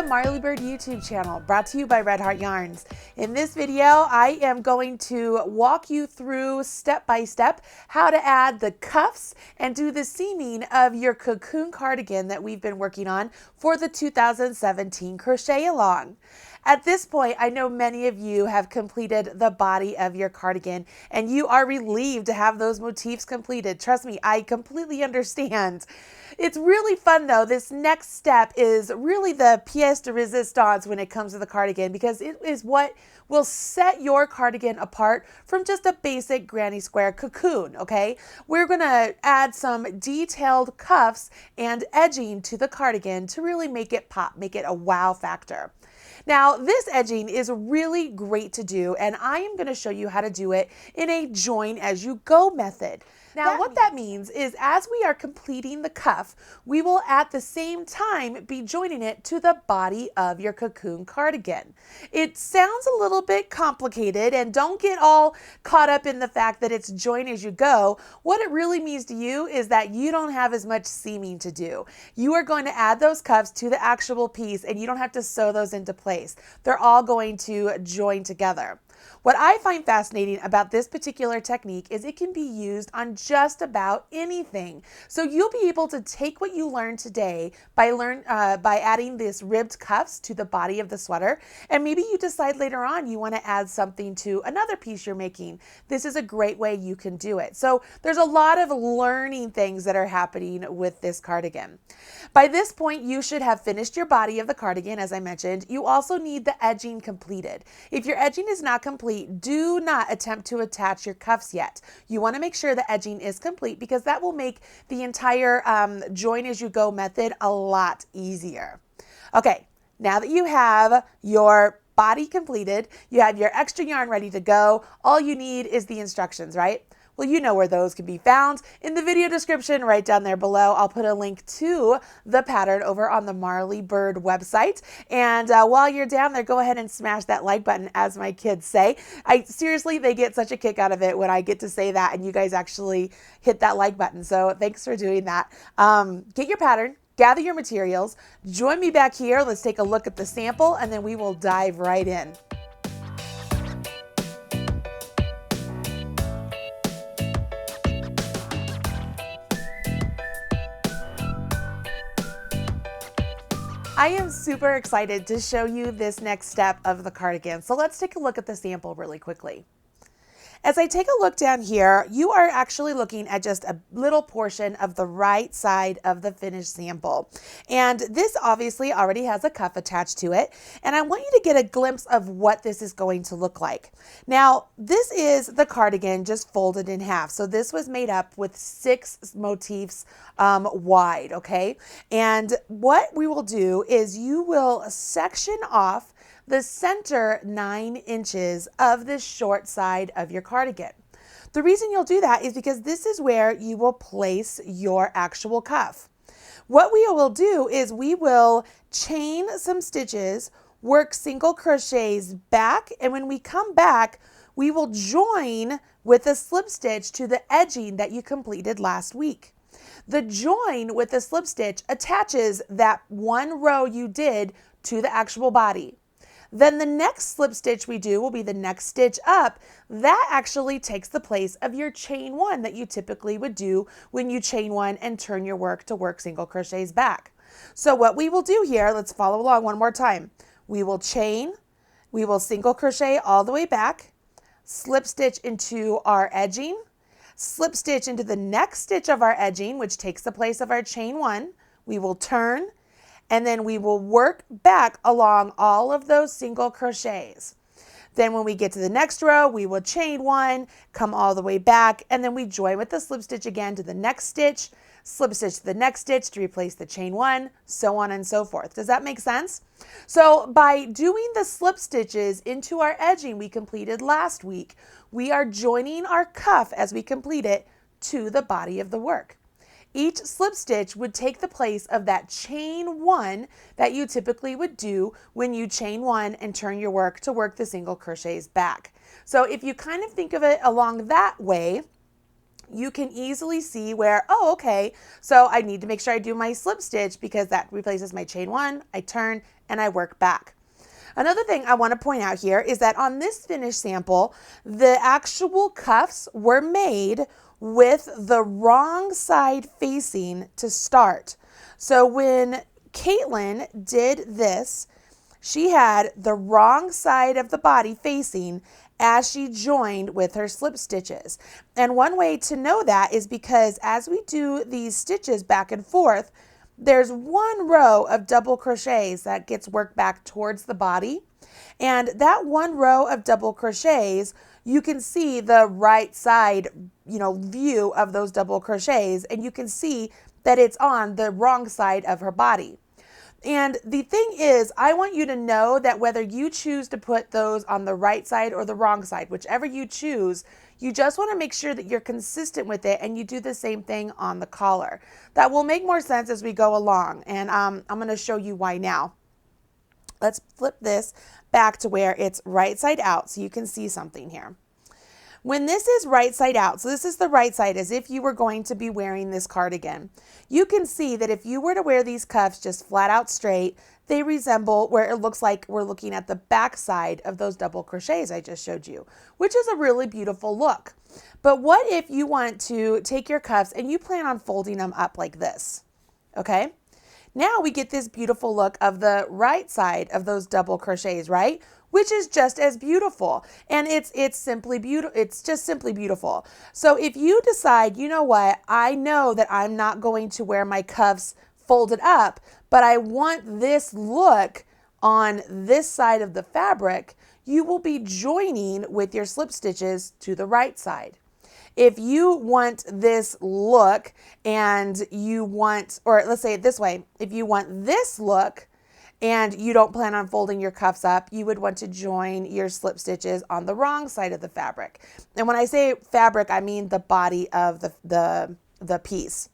Marley Bird YouTube channel, brought to you by Red Heart Yarns. In this video, I am going to walk you through step by step how to add the cuffs and do the seaming of your cocoon cardigan that we've been working on for the 2017 Crochet Along. At this point, I know many of you have completed the body of your cardigan and you are relieved to have those motifs completed. Trust me, I completely understand. It's really fun though. This next step is really the pièce de résistance when it comes to the cardigan, because it is what will set your cardigan apart from just a basic granny square cocoon, okay? We're gonna add some detailed cuffs and edging to the cardigan to really make it pop, make it a wow factor. Now, this edging is really great to do, and I am going to show you how to do it in a join as you go method. Now, what that means is as we are completing the cuff, we will at the same time be joining it to the body of your cocoon cardigan. It sounds a little bit complicated, and don't get all caught up in the fact that it's join as you go. What it really means to you is that you don't have as much seaming to do. You are going to add those cuffs to the actual piece, and you don't have to sew those into place. They're all going to join together. What I find fascinating about this particular technique is it can be used on just about anything. So you'll be able to take what you learned today by adding this ribbed cuffs to the body of the sweater, and maybe you decide later on you want to add something to another piece you're making. This is a great way you can do it. So there's a lot of learning things that are happening with this cardigan. By this point, you should have finished your body of the cardigan, as I mentioned. You also need the edging completed. If your edging is not complete, do not attempt to attach your cuffs yet. You want to make sure the edging is complete, because that will make the entire join as you go method a lot easier. Okay, now that you have your body completed, you have your extra yarn ready to go, all you need is the instructions, right? Well, you know where those can be found in the video description right down there below. I'll put a link to the pattern over on the Marley Bird website. And while you're down there, go ahead and smash that like button, as my kids say. Seriously, they get such a kick out of it when I get to say that and you guys actually hit that like button. So thanks for doing that. Get your pattern, gather your materials, join me back here. Let's take a look at the sample and then we will dive right in. I am super excited to show you this next step of the cardigan. So let's take a look at the sample really quickly. As I take a look down here, you are actually looking at just a little portion of the right side of the finished sample. And this obviously already has a cuff attached to it. And I want you to get a glimpse of what this is going to look like. Now, this is the cardigan just folded in half. So this was made up with 6 motifs wide, okay? And what we will do is you will section off the center 9 inches of the short side of your cardigan. The reason you'll do that is because this is where you will place your actual cuff. What we will do is we will chain some stitches, work single crochets back, and when we come back, we will join with a slip stitch to the edging that you completed last week. The join with the slip stitch attaches that one row you did to the actual body. Then the next slip stitch we do will be the next stitch up. That actually takes the place of your chain 1 that you typically would do when you chain 1 and turn your work to work single crochets back. So what we will do here, let's follow along one more time. We will chain, we will single crochet all the way back, slip stitch into our edging, slip stitch into the next stitch of our edging, which takes the place of our chain 1. We will turn, and then we will work back along all of those single crochets. Then when we get to the next row, we will chain 1, come all the way back, and then we join with the slip stitch again to the next stitch, slip stitch to the next stitch to replace the chain 1, so on and so forth. Does that make sense? So by doing the slip stitches into our edging we completed last week, we are joining our cuff as we complete it to the body of the work. Each slip stitch would take the place of that chain 1 that you typically would do when you chain 1 and turn your work to work the single crochets back. So if you kind of think of it along that way, you can easily see where, oh, okay, so I need to make sure I do my slip stitch because that replaces my chain 1, I turn, and I work back. Another thing I want to point out here is that on this finished sample, the actual cuffs were made with the wrong side facing to start. So when Caitlin did this, she had the wrong side of the body facing as she joined with her slip stitches. And one way to know that is because as we do these stitches back and forth, there's one row of double crochets that gets worked back towards the body. And that one row of double crochets, you can see the right side, view of those double crochets, and you can see that it's on the wrong side of her body. And the thing is, I want you to know that whether you choose to put those on the right side or the wrong side, whichever you choose, you just want to make sure that you're consistent with it and you do the same thing on the collar. That will make more sense as we go along, and I'm going to show you why now. Let's flip this back to where it's right side out so you can see something here. When this is right side out, so this is the right side as if you were going to be wearing this cardigan, you can see that if you were to wear these cuffs just flat out straight, they resemble where it looks like we're looking at the back side of those double crochets I just showed you, which is a really beautiful look. But what if you want to take your cuffs and you plan on folding them up like this, okay? Now we get this beautiful look of the right side of those double crochets, right? Which is just as beautiful. And it's simply beautiful. It's just simply beautiful. So if you decide, you know what, I know that I'm not going to wear my cuffs folded up, but I want this look on this side of the fabric, you will be joining with your slip stitches to the right side. If you want this look and you want, or let's say it this way, if you want this look and you don't plan on folding your cuffs up, you would want to join your slip stitches on the wrong side of the fabric. And when I say fabric, I mean the body of the piece.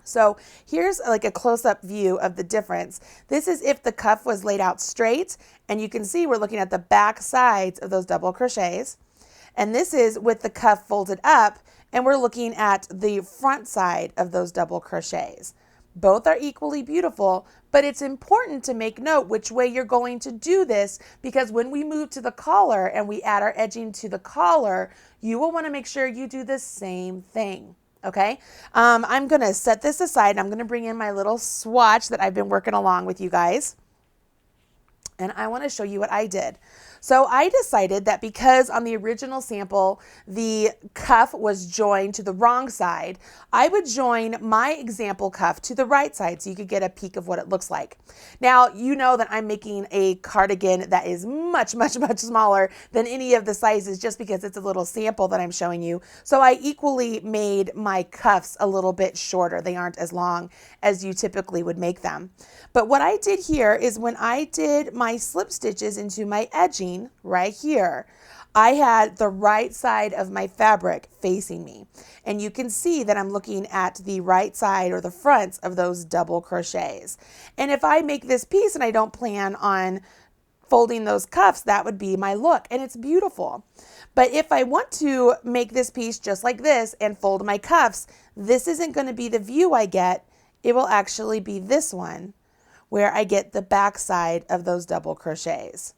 So here's like a close-up view of the difference. This is if the cuff was laid out straight, and you can see we're looking at the back sides of those double crochets. And this is with the cuff folded up, and we're looking at the front side of those double crochets. Both are equally beautiful, but it's important to make note which way you're going to do this, because when we move to the collar and we add our edging to the collar, you will want to make sure you do the same thing. Okay, I'm going to set this aside and I'm going to bring in my little swatch that I've been working along with you guys. And I want to show you what I did. So I decided that because on the original sample, the cuff was joined to the wrong side, I would join my example cuff to the right side so you could get a peek of what it looks like. Now, you know that I'm making a cardigan that is much, much, much smaller than any of the sizes just because it's a little sample that I'm showing you. So I equally made my cuffs a little bit shorter. They aren't as long as you typically would make them. But what I did here is when I did my slip stitches into my edging right here, I had the right side of my fabric facing me. And you can see that I'm looking at the right side or the fronts of those double crochets. And if I make this piece and I don't plan on folding those cuffs, that would be my look, and it's beautiful. But if I want to make this piece just like this and fold my cuffs, this isn't going to be the view I get. It will actually be this one, where I get the back side of those double crochets.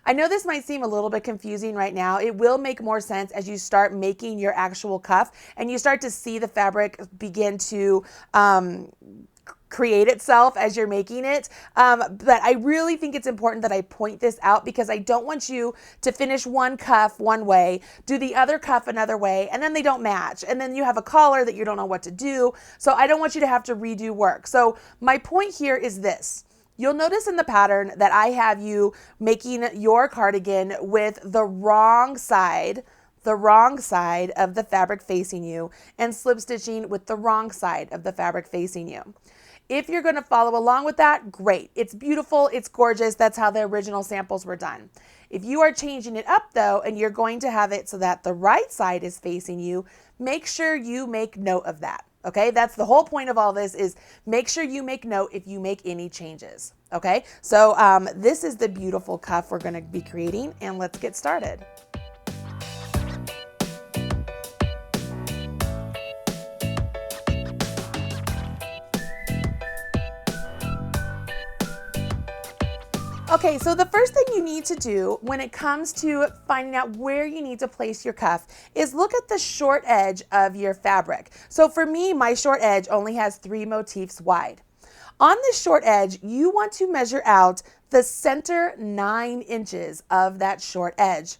I know this might seem a little bit confusing right now. It will make more sense as you start making your actual cuff and you start to see the fabric begin to create itself as you're making it. But I really think it's important that I point this out because I don't want you to finish one cuff one way, do the other cuff another way, and then they don't match. And then you have a collar that you don't know what to do. So I don't want you to have to redo work. So my point here is this. You'll notice in the pattern that I have you making your cardigan with the wrong side of the fabric facing you and slip stitching with the wrong side of the fabric facing you. If you're going to follow along with that, great. It's beautiful. It's gorgeous. That's how the original samples were done. If you are changing it up though, and you're going to have it so that the right side is facing you, make sure you make note of that. Okay, that's the whole point of all this, is make sure you make note if you make any changes. Okay, so this is the beautiful cuff we're going to be creating, and let's get started. Okay, so the first thing you need to do when it comes to finding out where you need to place your cuff is look at the short edge of your fabric. So for me, my short edge only has 3 motifs wide. On this short edge, you want to measure out the center 9 inches of that short edge.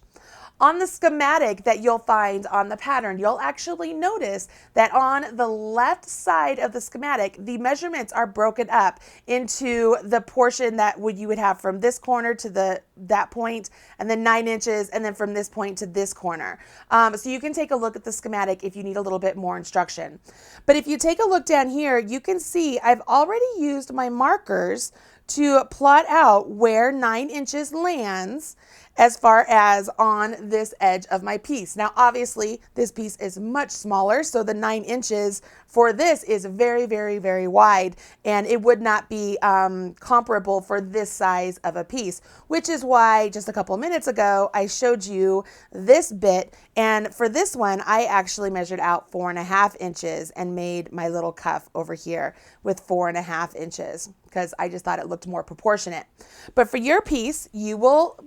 On the schematic that you'll find on the pattern, you'll actually notice that on the left side of the schematic, the measurements are broken up into the portion that you would have from this corner to that point, and then 9 inches, and then from this point to this corner. So you can take a look at the schematic if you need a little bit more instruction. But if you take a look down here, you can see I've already used my markers to plot out where 9 inches lands as far as on this edge of my piece. Now, obviously, this piece is much smaller, so the 9 inches for this is very, very, very wide, and it would not be comparable for this size of a piece, which is why just a couple minutes ago, I showed you this bit, and for this one, I actually measured out 4.5 inches and made my little cuff over here with 4.5 inches because I just thought it looked more proportionate. But for your piece, you will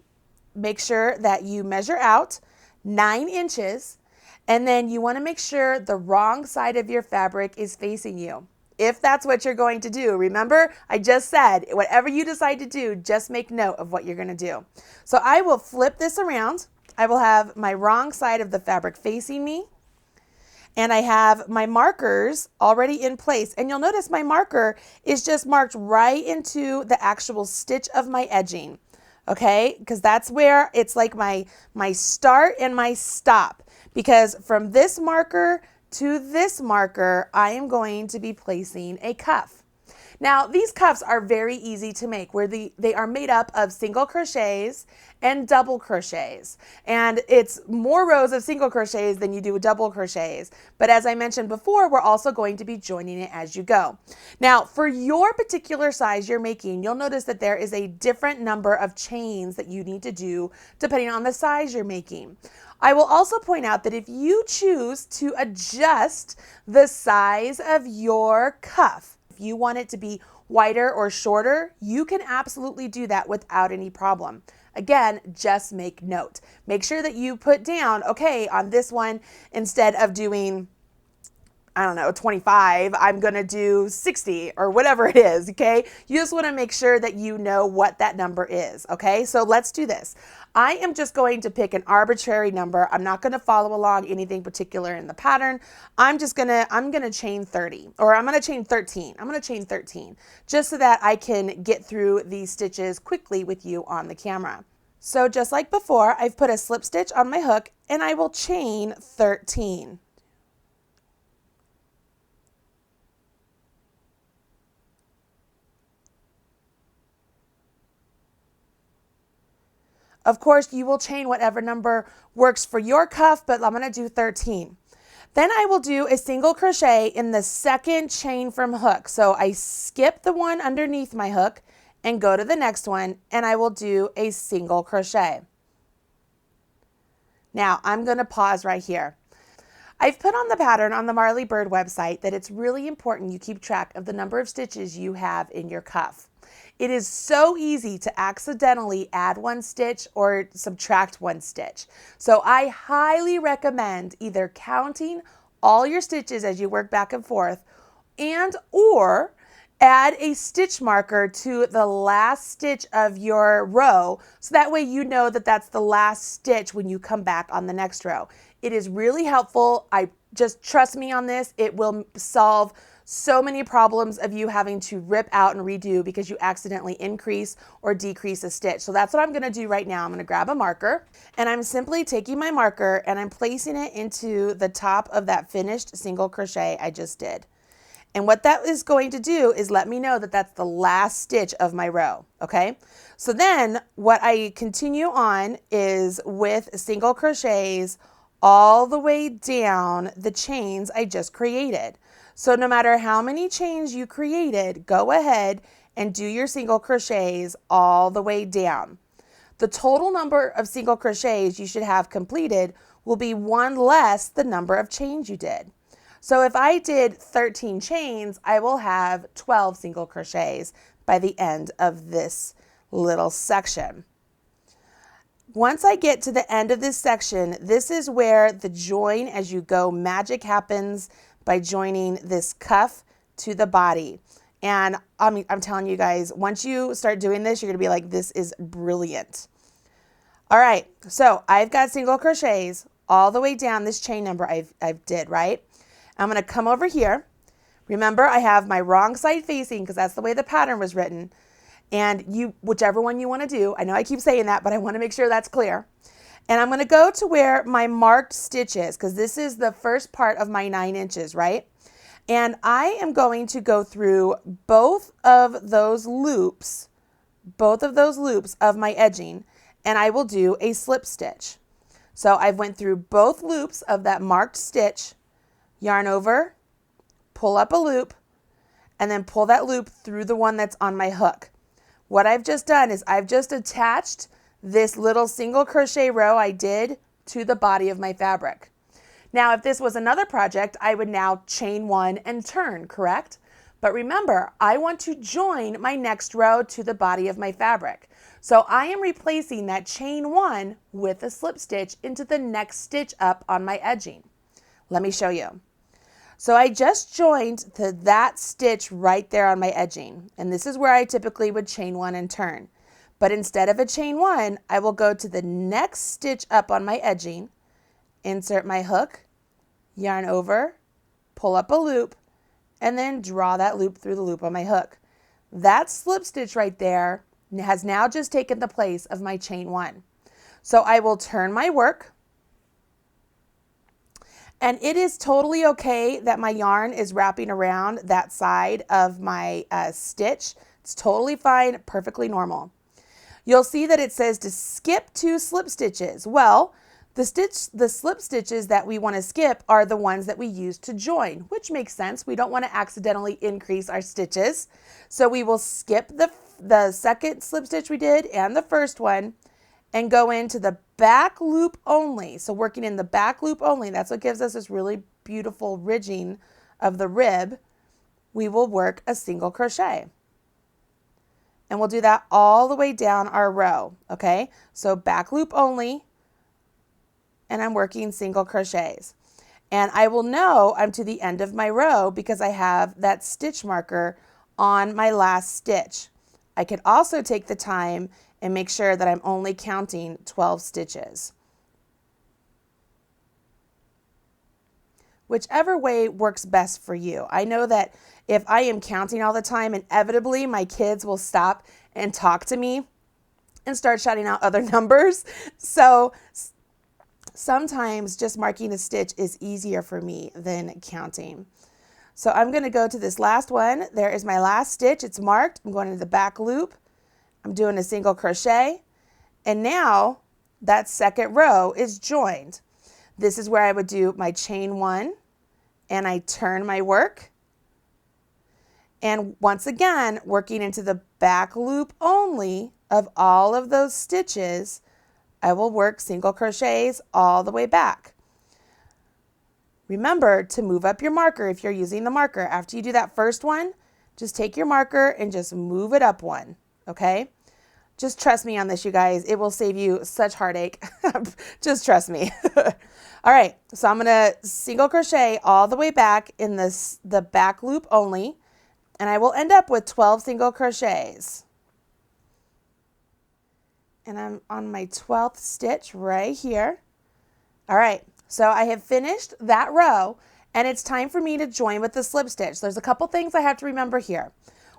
make sure that you measure out 9 inches, and then you want to make sure the wrong side of your fabric is facing you. If that's what you're going to do, remember I just said, whatever you decide to do, just make note of what you're going to do. So I will flip this around. I will have my wrong side of the fabric facing me, and I have my markers already in place. And you'll notice my marker is just marked right into the actual stitch of my edging. Okay, because that's where it's like my start and my stop, because from this marker to this marker, I am going to be placing a cuff. Now, these cuffs are very easy to make, where they are made up of single crochets and double crochets. And it's more rows of single crochets than you do double crochets. But as I mentioned before, we're also going to be joining it as you go. Now, for your particular size you're making, you'll notice that there is a different number of chains that you need to do depending on the size you're making. I will also point out that if you choose to adjust the size of your cuff, if you want it to be wider or shorter, you can absolutely do that without any problem. Again, just make note. Make sure that you put down, okay, on this one, instead of doing, I don't know, 25, I'm going to do 60 or whatever it is, okay? You just want to make sure that you know what that number is, okay? So let's do this. I am just going to pick an arbitrary number. I'm not going to follow along anything particular in the pattern. I'm going to chain 30, or I'm going to chain 13. I'm going to chain 13 just so that I can get through these stitches quickly with you on the camera. So just like before, I've put a slip stitch on my hook and I will chain 13. Of course, you will chain whatever number works for your cuff, but I'm going to do 13. Then I will do a single crochet in the second chain from hook. So I skip the one underneath my hook and go to the next one, and I will do a single crochet. Now I'm going to pause right here. I've put on the pattern on the Marley Bird website that it's really important you keep track of the number of stitches you have in your cuff. It is so easy to accidentally add one stitch or subtract one stitch. So I highly recommend either counting all your stitches as you work back and forth, and or add a stitch marker to the last stitch of your row, so that way you know that that's the last stitch when you come back on the next row. It is really helpful. Just trust me on this. It will solve so many problems of you having to rip out and redo because you accidentally increase or decrease a stitch. So that's what I'm going to do right now. I'm going to grab a marker, and I'm simply taking my marker and I'm placing it into the top of that finished single crochet I just did. And what that is going to do is let me know that that's the last stitch of my row, okay? So then what I continue on is with single crochets all the way down the chains I just created. So no matter how many chains you created, go ahead and do your single crochets all the way down. The total number of single crochets you should have completed will be one less the number of chains you did. So if I did 13 chains, I will have 12 single crochets by the end of this little section. Once I get to the end of this section, this is where the join as you go magic happens by joining this cuff to the body. And I'm telling you guys, once you start doing this, you're going to be like, this is brilliant. All right, so I've got single crochets all the way down this chain number I've did, right? I'm going to come over here. Remember, I have my wrong side facing because that's the way the pattern was written. And whichever one you want to do, I know I keep saying that, but I want to make sure that's clear. And I'm going to go to where my marked stitch is because this is the first part of my 9 inches, right? And I am going to go through both of those loops of my edging, and I will do a slip stitch. So I went through both loops of that marked stitch, yarn over, pull up a loop, and then pull that loop through the one that's on my hook. What I've just done is I've just attached this little single crochet row I did to the body of my fabric. Now, if this was another project, I would now chain 1 and turn, correct? But remember, I want to join my next row to the body of my fabric. So I am replacing that chain 1 with a slip stitch into the next stitch up on my edging. Let me show you. So I just joined to that stitch right there on my edging. And this is where I typically would chain 1 and turn. But instead of a chain 1, I will go to the next stitch up on my edging, insert my hook, yarn over, pull up a loop, and then draw that loop through the loop on my hook. That slip stitch right there has now just taken the place of my chain 1. So I will turn my work, and it is totally okay that my yarn is wrapping around that side of my stitch. It's totally fine, perfectly normal. You'll see that it says to skip 2 slip stitches. Well, the slip stitches that we want to skip are the ones that we use to join, which makes sense. We don't want to accidentally increase our stitches. So we will skip the second slip stitch we did and the first one and go into the back loop only. So working in the back loop only, that's what gives us this really beautiful ridging of the rib. We will work a single crochet. And we'll do that all the way down our row, okay? So back loop only, and I'm working single crochets. And I will know I'm to the end of my row because I have that stitch marker on my last stitch. I can also take the time and make sure that I'm only counting 12 stitches. Whichever way works best for you. I know that if I am counting all the time, inevitably my kids will stop and talk to me and start shouting out other numbers. So sometimes just marking a stitch is easier for me than counting. So I'm going to go to this last one. There is my last stitch. It's marked. I'm going into the back loop. I'm doing a single crochet. And now that second row is joined. This is where I would do my chain 1 and I turn my work. And once again, working into the back loop only of all of those stitches, I will work single crochets all the way back. Remember to move up your marker if you're using the marker. After you do that first one, just take your marker and just move it up one, okay? Just trust me on this, you guys. It will save you such heartache. Just trust me. All right, so I'm gonna single crochet all the way back in the back loop only, and I will end up with 12 single crochets. And I'm on my 12th stitch right here. All right, so I have finished that row, and it's time for me to join with the slip stitch. There's a couple things I have to remember here.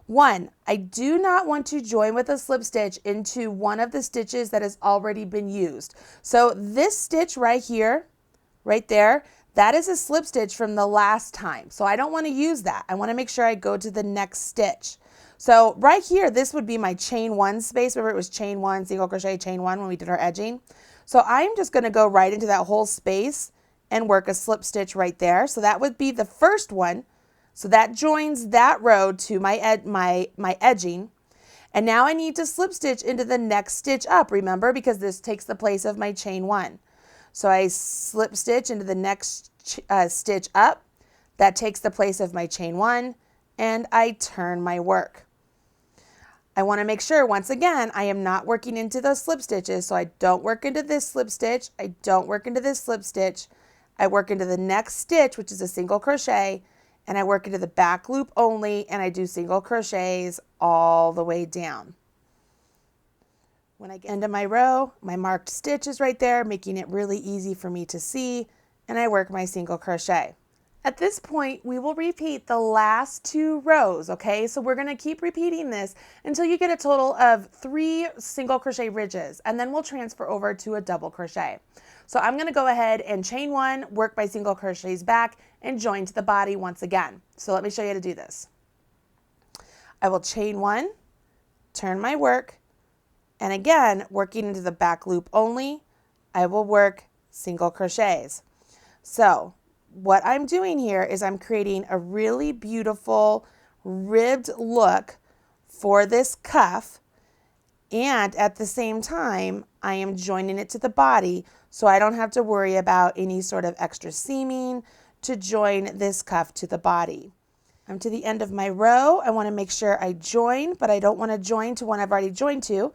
One, I do not want to join with a slip stitch into one of the stitches that has already been used. So this stitch right here, right there, that is a slip stitch from the last time. So I don't want to use that. I want to make sure I go to the next stitch. So right here, this would be my chain 1 space. Remember, it was chain 1, single crochet, chain 1 when we did our edging. So I'm just going to go right into that whole space and work a slip stitch right there. So that would be the first one. So that joins that row to my edging. And now I need to slip stitch into the next stitch up, remember, because this takes the place of my chain 1. So I slip stitch into the next stitch up. That takes the place of my chain 1, and I turn my work. I want to make sure, once again, I am not working into those slip stitches. So I don't work into this slip stitch. I don't work into this slip stitch. I work into the next stitch, which is a single crochet, and I work into the back loop only, and I do single crochets all the way down. When I get into my row, my marked stitch is right there, making it really easy for me to see, and I work my single crochet. At this point, we will repeat the last 2 rows, okay? So we're gonna keep repeating this until you get a total of 3 single crochet ridges, and then we'll transfer over to a double crochet. So I'm gonna go ahead and chain 1, work my single crochets back, and join to the body once again. So let me show you how to do this. I will chain 1, turn my work, and again, working into the back loop only, I will work single crochets. So what I'm doing here is I'm creating a really beautiful ribbed look for this cuff, and at the same time I am joining it to the body so I don't have to worry about any sort of extra seaming to join this cuff to the body. I'm to the end of my row. I want to make sure I join, but I don't want to join to one I've already joined to.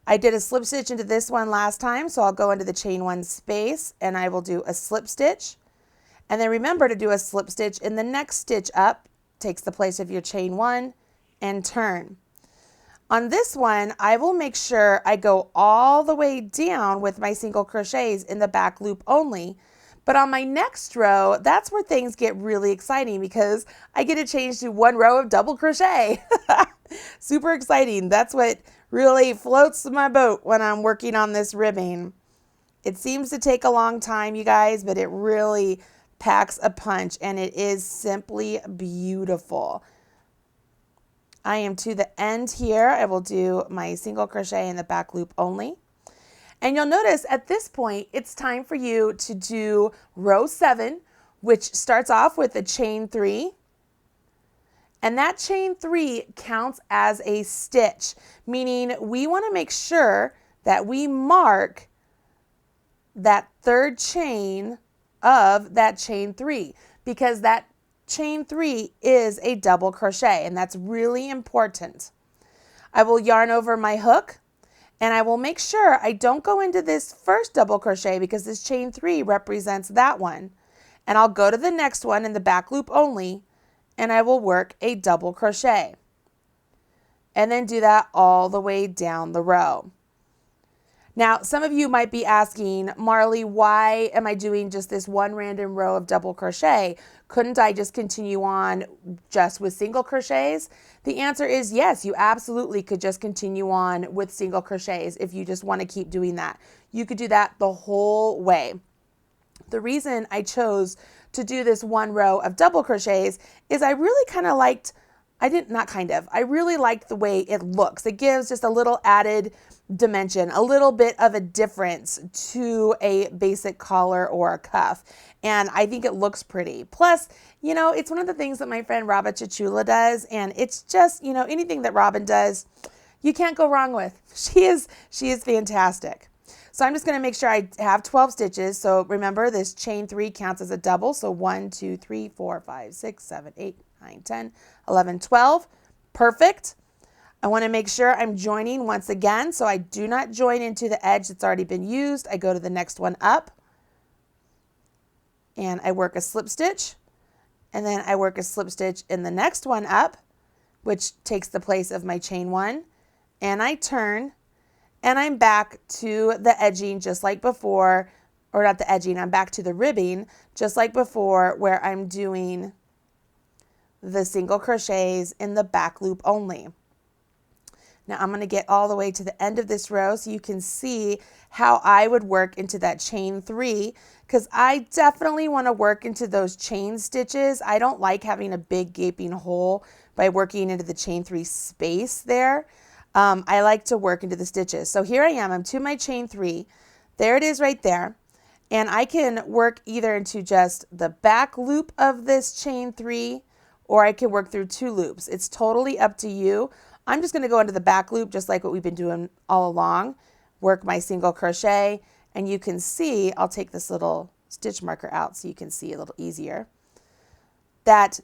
I did a slip stitch into this one last time, so I'll go into the chain 1 space and I will do a slip stitch. And then remember to do a slip stitch in the next stitch up, takes the place of your chain 1, and turn. On this one, I will make sure I go all the way down with my single crochets in the back loop only. But on my next row, that's where things get really exciting because I get to change to 1 row of double crochet. Super exciting. That's what really floats my boat when I'm working on this ribbing. It seems to take a long time, you guys, but it really packs a punch, and it is simply beautiful. I am to the end here. I will do my single crochet in the back loop only. And you'll notice at this point, it's time for you to do row 7, which starts off with a chain 3. And that chain 3 counts as a stitch, meaning we want to make sure that we mark that 3rd chain of that chain 3, because that chain 3 is a double crochet, and that's really important. I will yarn over my hook, and I will make sure I don't go into this first double crochet because this chain 3 represents that one. And I'll go to the next one in the back loop only, and I will work a double crochet. And then do that all the way down the row. Now, some of you might be asking, Marley, why am I doing just this one random row of double crochet? Couldn't I just continue on just with single crochets? The answer is yes, you absolutely could just continue on with single crochets if you just want to keep doing that. You could do that the whole way. The reason I chose to do this 1 row of double crochets is I really kind of liked, I really liked the way it looks. It gives just a little added dimension, a little bit of a difference to a basic collar or a cuff. And I think it looks pretty. Plus, you know, it's one of the things that my friend Robin Chichula does. And it's just, you know, anything that Robin does, you can't go wrong with. She is fantastic. So I'm just going to make sure I have 12 stitches. So remember, this chain 3 counts as a double. So 1, 2, 3, 4, 5, 6, 7, 8, 9, 10, 11, 12. Perfect. I want to make sure I'm joining once again. So I do not join into the edge that's already been used. I go to the next one up and I work a slip stitch, and then I work a slip stitch in the next one up, which takes the place of my chain 1, and I turn, and I'm back to the edging just like before, or not the edging, I'm back to the ribbing just like before, where I'm doing the single crochets in the back loop only. Now I'm going to get all the way to the end of this row so you can see how I would work into that chain 3, because I definitely want to work into those chain stitches. I don't like having a big gaping hole by working into the chain 3 space there. I like to work into the stitches. So here I am, I'm to my chain 3. There it is right there. And I can work either into just the back loop of this chain 3, or I can work through 2 loops. It's totally up to you. I'm just going to go into the back loop just like what we've been doing all along, work my single crochet, and you can see, I'll take this little stitch marker out so you can see a little easier, that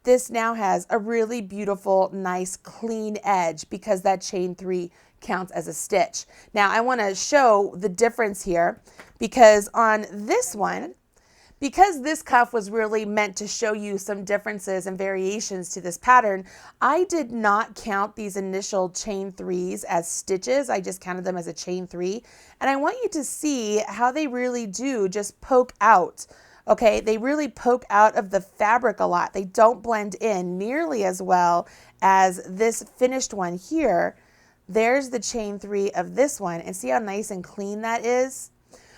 this now has a really beautiful, nice, clean edge because that chain 3 counts as a stitch. Now I want to show the difference here because on this one, because this cuff was really meant to show you some differences and variations to this pattern, I did not count these initial chain 3s as stitches. I just counted them as a chain 3. And I want you to see how they really do just poke out. Okay, they really poke out of the fabric a lot. They don't blend in nearly as well as this finished one here. There's the chain 3 of this one, and see how nice and clean that is?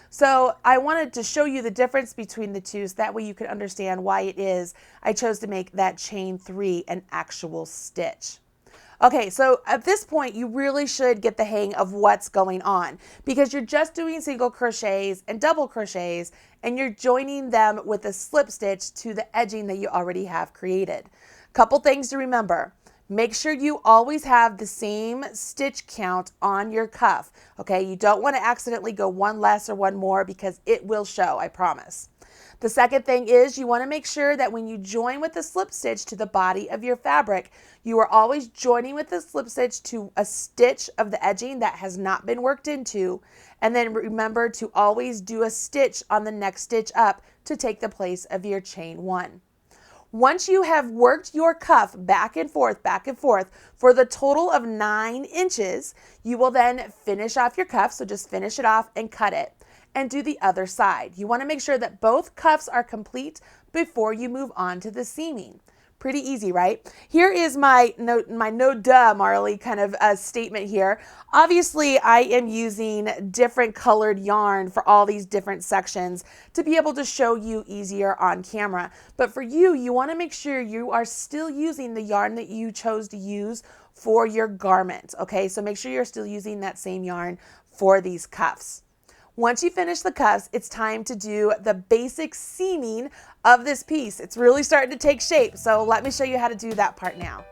So I wanted to show you the difference between the two so that way you could understand why it is I chose to make that chain 3 an actual stitch. Okay, so at this point you really should get the hang of what's going on because you're just doing single crochets and double crochets and you're joining them with a slip stitch to the edging that you already have created. Couple things to remember. Make sure you always have the same stitch count on your cuff, okay? You don't want to accidentally go one less or one more because it will show, I promise. The second thing is you want to make sure that when you join with the slip stitch to the body of your fabric, you are always joining with the slip stitch to a stitch of the edging that has not been worked into, and then remember to always do a stitch on the next stitch up to take the place of your chain 1. Once you have worked your cuff back and forth for the total of 9 inches, you will then finish off your cuff. So just finish it off and cut it and do the other side. You want to make sure that both cuffs are complete before you move on to the seaming. Pretty easy, right? Here is my no duh, Marley kind of statement here. Obviously, I am using different colored yarn for all these different sections to be able to show you easier on camera. But for you, you want to make sure you are still using the yarn that you chose to use for your garment, okay? So make sure you're still using that same yarn for these cuffs. Once you finish the cuffs, it's time to do the basic seaming of this piece. It's really starting to take shape, so let me show you how to do that part now.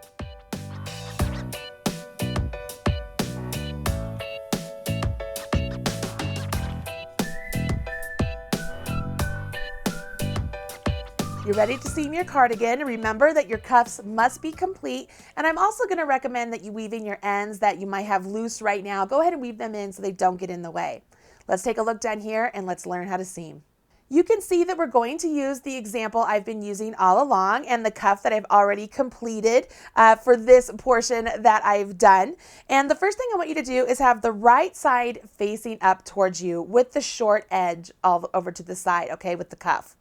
You're ready to seam your cardigan. Remember that your cuffs must be complete, and I'm also going to recommend that you weave in your ends that you might have loose right now. Go ahead and weave them in so they don't get in the way. Let's take a look down here and let's learn how to seam. You can see that we're going to use the example I've been using all along and the cuff that I've already completed for this portion that I've done. And the first thing I want you to do is have the right side facing up towards you with the short edge all over to the side, okay, with the cuff.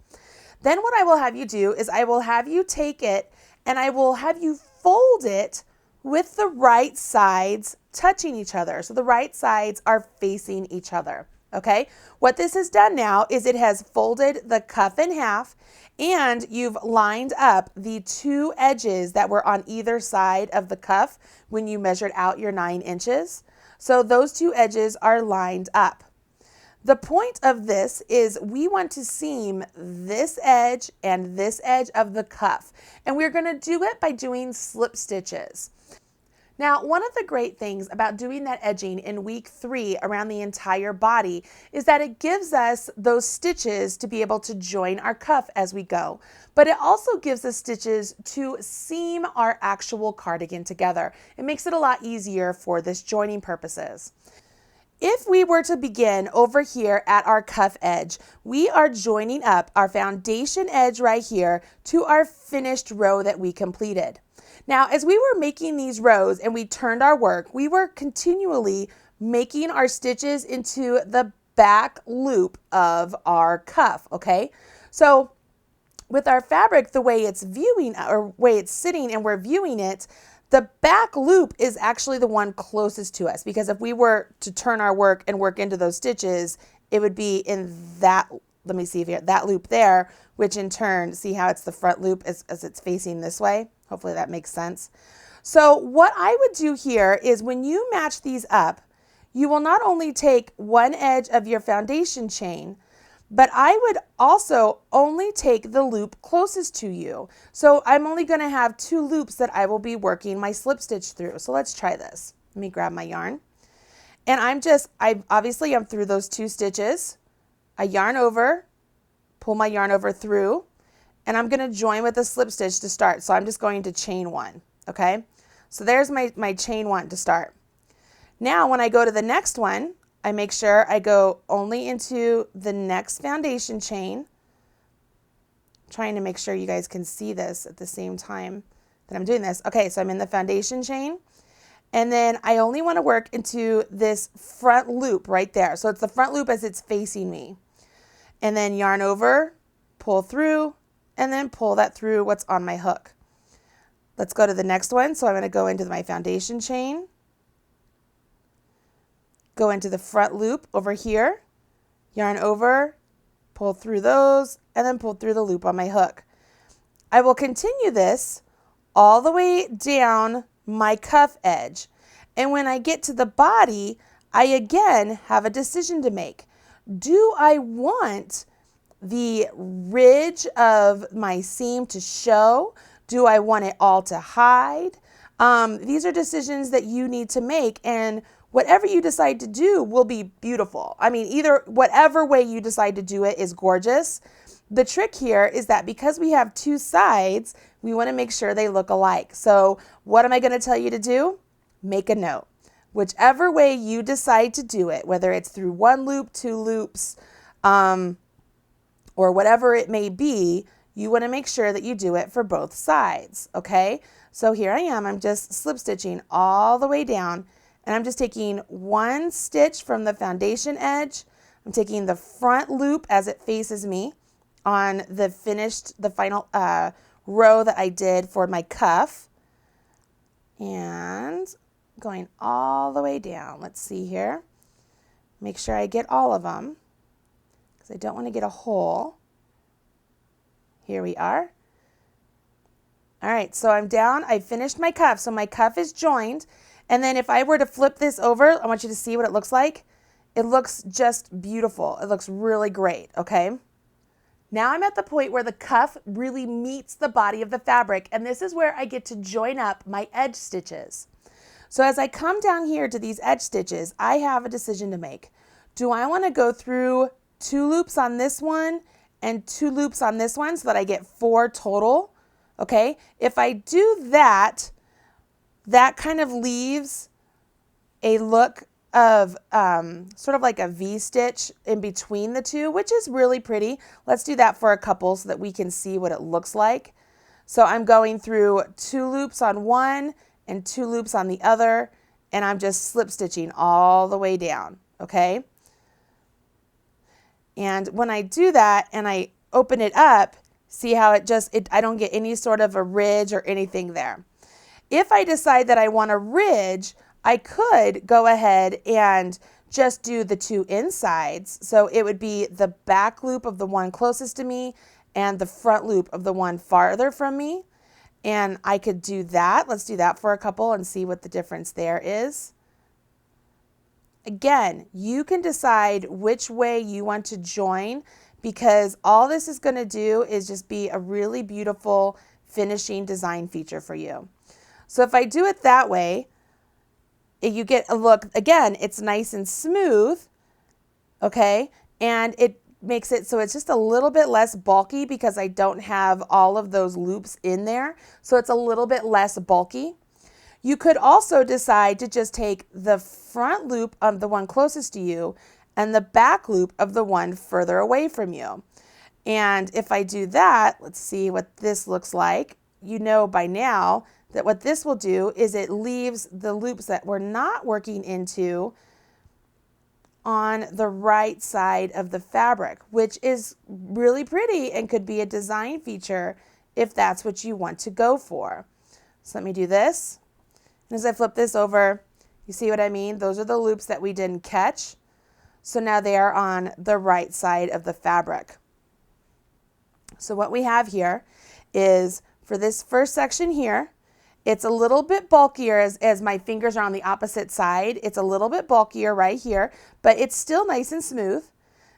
Then what I will have you do is I will have you take it and I will have you fold it with the right sides touching each other. So the right sides are facing each other. Okay, what this has done now is it has folded the cuff in half and you've lined up the 2 edges that were on either side of the cuff when you measured out your 9 inches. So those 2 edges are lined up. The point of this is we want to seam this edge and this edge of the cuff, and we're going to do it by doing slip stitches. Now, one of the great things about doing that edging in week 3 around the entire body is that it gives us those stitches to be able to join our cuff as we go. But it also gives us stitches to seam our actual cardigan together. It makes it a lot easier for this joining purposes. If we were to begin over here at our cuff edge, we are joining up our foundation edge right here to our finished row that we completed. Now, as we were making these rows and we turned our work, we were continually making our stitches into the back loop of our cuff, okay? So with our fabric, the way it's viewing or way it's sitting and we're viewing it, the back loop is actually the one closest to us, because if we were to turn our work and work into those stitches, it would be in that, let me see here, that loop there, which in turn, see how it's the front loop as it's facing this way? Hopefully that makes sense. So what I would do here is when you match these up, you will not only take one edge of your foundation chain, but I would also only take the loop closest to you. So I'm only going to have 2 loops that I will be working my slip stitch through. So let's try this. Let me grab my yarn. And I'm through those 2 stitches. I yarn over, pull my yarn over through, and I'm going to join with a slip stitch to start. So I'm just going to chain 1, okay? So there's my chain 1 to start. Now when I go to the next one, I make sure I go only into the next foundation chain. I'm trying to make sure you guys can see this at the same time that I'm doing this. Okay, so I'm in the foundation chain, and then I only want to work into this front loop right there. So it's the front loop as it's facing me. And then yarn over, pull through, and then pull that through what's on my hook. Let's go to the next one. So I'm going to go into my foundation chain, go into the front loop over here, yarn over, pull through those, and then pull through the loop on my hook. I will continue this all the way down my cuff edge. And when I get to the body, I again have a decision to make. Do I want the ridge of my seam to show? Do I want it all to hide? These are decisions that you need to make, and whatever you decide to do will be beautiful. I mean, either whatever way you decide to do it is gorgeous. The trick here is that because we have 2 sides, we want to make sure they look alike. So what am I going to tell you to do? Make a note. Whichever way you decide to do it, whether it's through 1 loop, 2 loops, or whatever it may be, you want to make sure that you do it for both sides, okay? So here I am, I'm just slip stitching all the way down, and I'm just taking 1 stitch from the foundation edge. I'm taking the front loop as it faces me on the final row that I did for my cuff, and going all the way down. Let's see here. Make sure I get all of them because I don't want to get a hole. Here we are. All right, so I'm down. I finished my cuff. So my cuff is joined. And then if I were to flip this over, I want you to see what it looks like. It looks just beautiful. It looks really great, okay? Now I'm at the point where the cuff really meets the body of the fabric, and this is where I get to join up my edge stitches. So as I come down here to these edge stitches, I have a decision to make. Do I want to go through 2 loops on this one and 2 loops on this one so that I get 4 total? Okay, if I do that, that kind of leaves a look of sort of like a V-stitch in between the 2, which is really pretty. Let's do that for a couple so that we can see what it looks like. So I'm going through 2 loops on one and 2 loops on the other, and I'm just slip stitching all the way down, okay? And when I do that and I open it up, see how I don't get any sort of a ridge or anything there. If I decide that I want a ridge, I could go ahead and just do the 2 insides. So it would be the back loop of the one closest to me and the front loop of the one farther from me. And I could do that. Let's do that for a couple and see what the difference there is. Again, you can decide which way you want to join, because all this is going to do is just be a really beautiful finishing design feature for you. So if I do it that way, you get a look, again, it's nice and smooth, okay? And it makes it so it's just a little bit less bulky because I don't have all of those loops in there. So it's a little bit less bulky. You could also decide to just take the front loop of the one closest to you and the back loop of the one further away from you. And if I do that, let's see what this looks like. You know by now that what this will do is it leaves the loops that we're not working into on the right side of the fabric, which is really pretty and could be a design feature if that's what you want to go for. So let me do this. And as I flip this over, you see what I mean? Those are the loops that we didn't catch. So now they are on the right side of the fabric. So what we have here is, for this first section here, it's a little bit bulkier as my fingers are on the opposite side. It's a little bit bulkier right here, but it's still nice and smooth.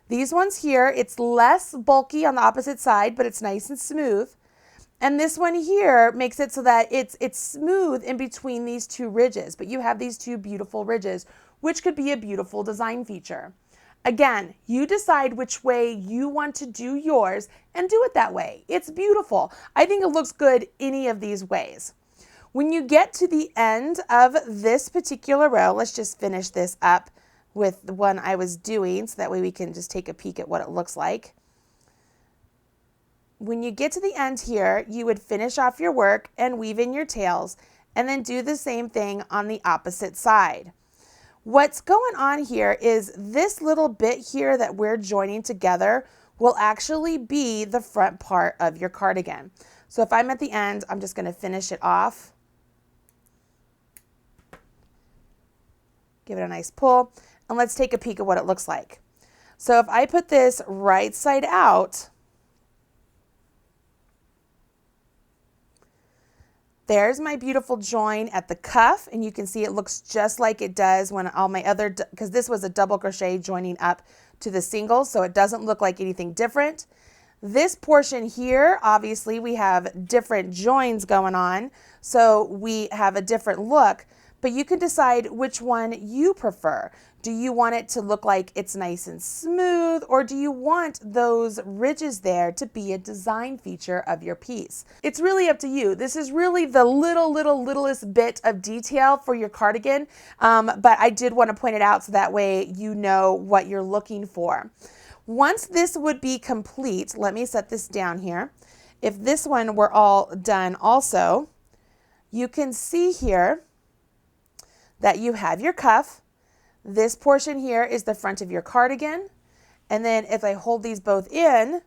These ones here, it's less bulky on the opposite side, but it's nice and smooth. And this one here makes it so that it's smooth in between these 2 ridges, but you have these 2 beautiful ridges, which could be a beautiful design feature. Again, you decide which way you want to do yours and do it that way. It's beautiful. I think it looks good any of these ways. When you get to the end of this particular row, let's just finish this up with the one I was doing so that way we can just take a peek at what it looks like. When you get to the end here, you would finish off your work and weave in your tails and then do the same thing on the opposite side. What's going on here is this little bit here that we're joining together will actually be the front part of your cardigan. So if I'm at the end, I'm just going to finish it off. Give it a nice pull, and let's take a peek at what it looks like. So if I put this right side out, there's my beautiful join at the cuff, and you can see it looks just like it does when all my other, because this was a double crochet joining up to the single, so it doesn't look like anything different. This portion here, obviously we have different joins going on, so we have a different look, but you can decide which one you prefer. Do you want it to look like it's nice and smooth, or do you want those ridges there to be a design feature of your piece? It's really up to you. This is really the littlest bit of detail for your cardigan, but I did want to point it out so that way you know what you're looking for. Once this would be complete, let me set this down here. If this one were all done also, you can see here that you have your cuff. This portion here is the front of your cardigan. And then if I hold these both in,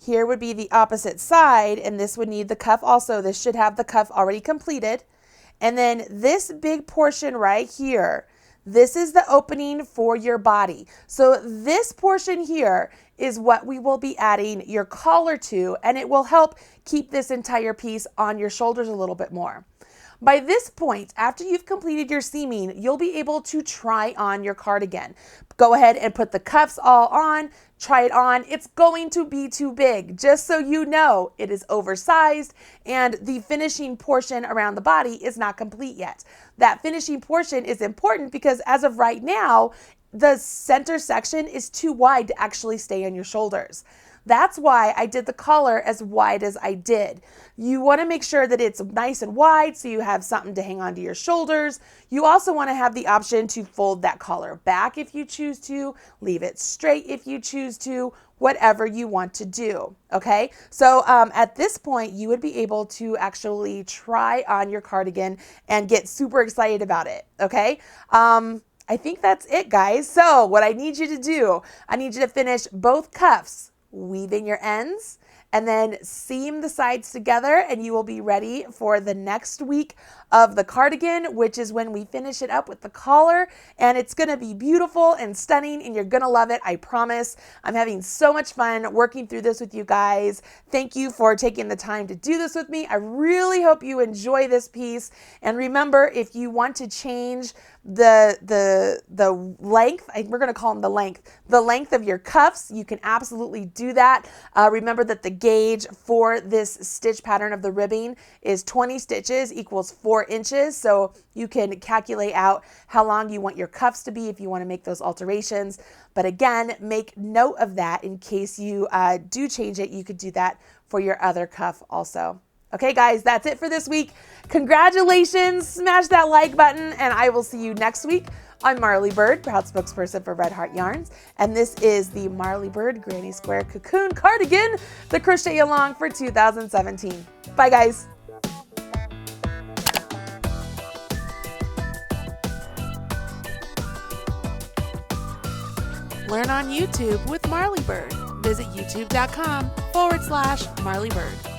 here would be the opposite side, and this would need the cuff also. This should have the cuff already completed. And then this big portion right here, this is the opening for your body. So this portion here is what we will be adding your collar to, and it will help keep this entire piece on your shoulders a little bit more. By this point, after you've completed your seaming, you'll be able to try on your cardigan. Go ahead and put the cuffs all on, try it on. It's going to be too big. Just so you know, it is oversized, and the finishing portion around the body is not complete yet. That finishing portion is important because as of right now, the center section is too wide to actually stay on your shoulders. That's why I did the collar as wide as I did. You want to make sure that it's nice and wide so you have something to hang onto your shoulders. You also want to have the option to fold that collar back if you choose to, leave it straight if you choose to, whatever you want to do, okay? So at this point, you would be able to actually try on your cardigan and get super excited about it, okay? I think that's it, guys. So what I need you to do, I need you to finish both cuffs, weave in your ends, and then seam the sides together, and you will be ready for the next week of the cardigan, which is when we finish it up with the collar, and it's gonna be beautiful and stunning, and you're gonna love it, I promise. I'm having so much fun working through this with you guys. Thank you for taking the time to do this with me. I really hope you enjoy this piece, and remember, if you want to change the length, we're gonna call them the length of your cuffs, you can absolutely do that. Remember that the gauge for this stitch pattern of the ribbing is 20 stitches equals 4 inches. So you can calculate out how long you want your cuffs to be if you want to make those alterations. But again, make note of that in case you do change it. You could do that for your other cuff also. Okay, guys, that's it for this week. Congratulations, smash that like button, and I will see you next week. I'm Marley Bird, proud spokesperson for Red Heart Yarns, and this is the Marley Bird Granny Square Cocoon Cardigan, the Crochet Along for 2017. Bye, guys. Learn on YouTube with Marley Bird. Visit youtube.com/Marley Bird.